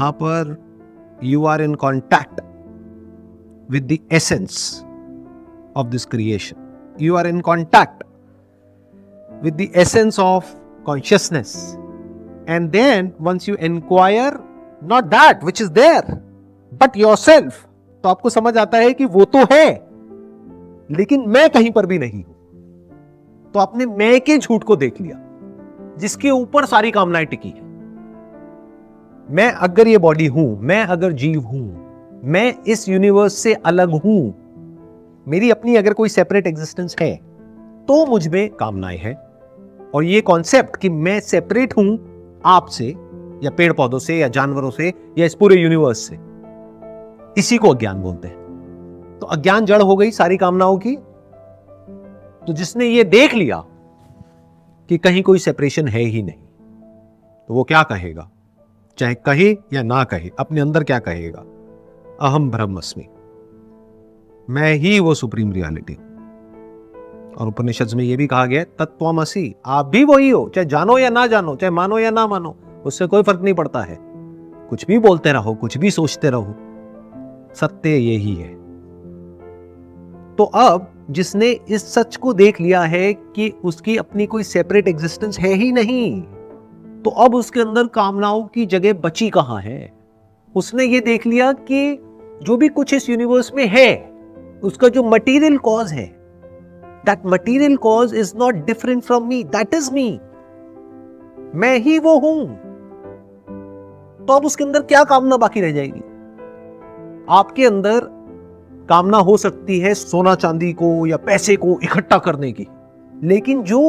जहां पर you are in contact with the essence of this creation. You are in contact with the essence of consciousness. And then once you inquire, not that which is there, but yourself, तो आपको समझ आता है कि वो तो है, लेकिन मैं कहीं पर भी नहीं हूं। तो आपने मैं के झूठ को देख लिया, जिसके ऊपर सारी कामनाएं टिकी है। मैं अगर ये बॉडी हूं, मैं अगर जीव हूं, मैं इस यूनिवर्स से अलग हूं, मेरी अपनी अगर कोई सेपरेट एग्जिस्टेंस है, तो मुझ में कामनाएं हैं। और ये कॉन्सेप्ट कि मैं सेपरेट हूं आपसे या पेड़ पौधों से या जानवरों से या इस पूरे यूनिवर्स से, इसी को अज्ञान बोलते हैं। तो अज्ञान जड़ हो गई सारी कामनाओं की। तो जिसने ये देख लिया कि कहीं कोई सेपरेशन है ही नहीं, तो वो क्या कहेगा, चाहे कहे या ना कहे, अपने अंदर क्या कहेगा, अहम ब्रह्मस्मि, मैं ही वो सुप्रीम रियलिटी। और उपनिषद में ये भी कहा गया तत्त्वमसि, आप भी वही हो, चाहे जानो या ना जानो, चाहे मानो या ना मानो, उससे कोई फर्क नहीं पड़ता है। कुछ भी बोलते रहो, कुछ भी सोचते रहो, सत्य यही है। तो अब जिसने इस सच को देख लिया है कि उसकी अपनी कोई सेपरेट एग्जिस्टेंस है ही नहीं, तो अब उसके अंदर कामनाओं की जगह बची कहां है। उसने ये देख लिया कि जो भी कुछ इस यूनिवर्स में है, उसका जो मटेरियल कॉज है, that material cause is not different from me, that is me, मैं ही वो हूं। तो अब उसके अंदर क्या कामना बाकी रह जाएगी। आपके अंदर कामना हो सकती है सोना चांदी को या पैसे को इकट्ठा करने की, लेकिन जो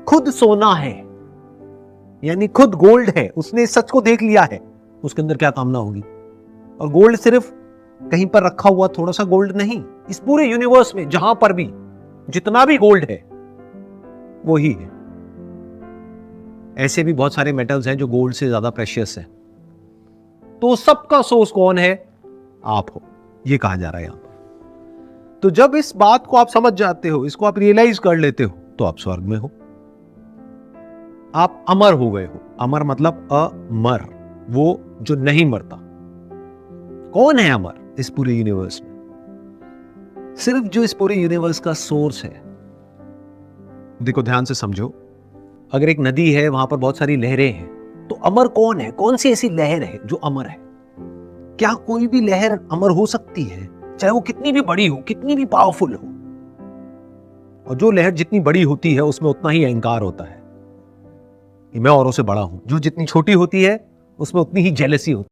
खुद सोना है, यानी खुद गोल्ड है, उसने इस सच को देख लिया है, उसके अंदर क्या कामना होगी। और गोल्ड सिर्फ कहीं पर रखा हुआ थोड़ा सा गोल्ड नहीं, इस पूरे यूनिवर्स में जहां पर भी जितना भी गोल्ड है वो ही है। ऐसे भी बहुत सारे मेटल्स हैं जो गोल्ड से ज्यादा प्रेशियस है। तो सबका सोर्स कौन है, आप हो, ये कहा जा रहा है यहां पर। तो जब इस बात को आप समझ जाते हो, इसको आप रियलाइज कर लेते हो, तो आप स्वर्ग में हो, आप अमर हो गए हो। अमर मतलब अमर, वो जो नहीं मरता। कौन है अमर इस पूरे यूनिवर्स में? सिर्फ जो इस पूरे यूनिवर्स का सोर्स है। देखो ध्यान से समझो, अगर एक नदी है, वहां पर बहुत सारी लहरें हैं, तो अमर कौन है? कौन सी ऐसी लहर है जो अमर है? क्या कोई भी लहर अमर हो सकती है, चाहे वो कितनी भी बड़ी हो, कितनी भी पावरफुल हो? और जो लहर जितनी बड़ी होती है उसमें उतना ही अहंकार होता है कि मैं औरों से बड़ा हूं। जो जितनी छोटी होती है उसमें उतनी ही जेलसी होती है।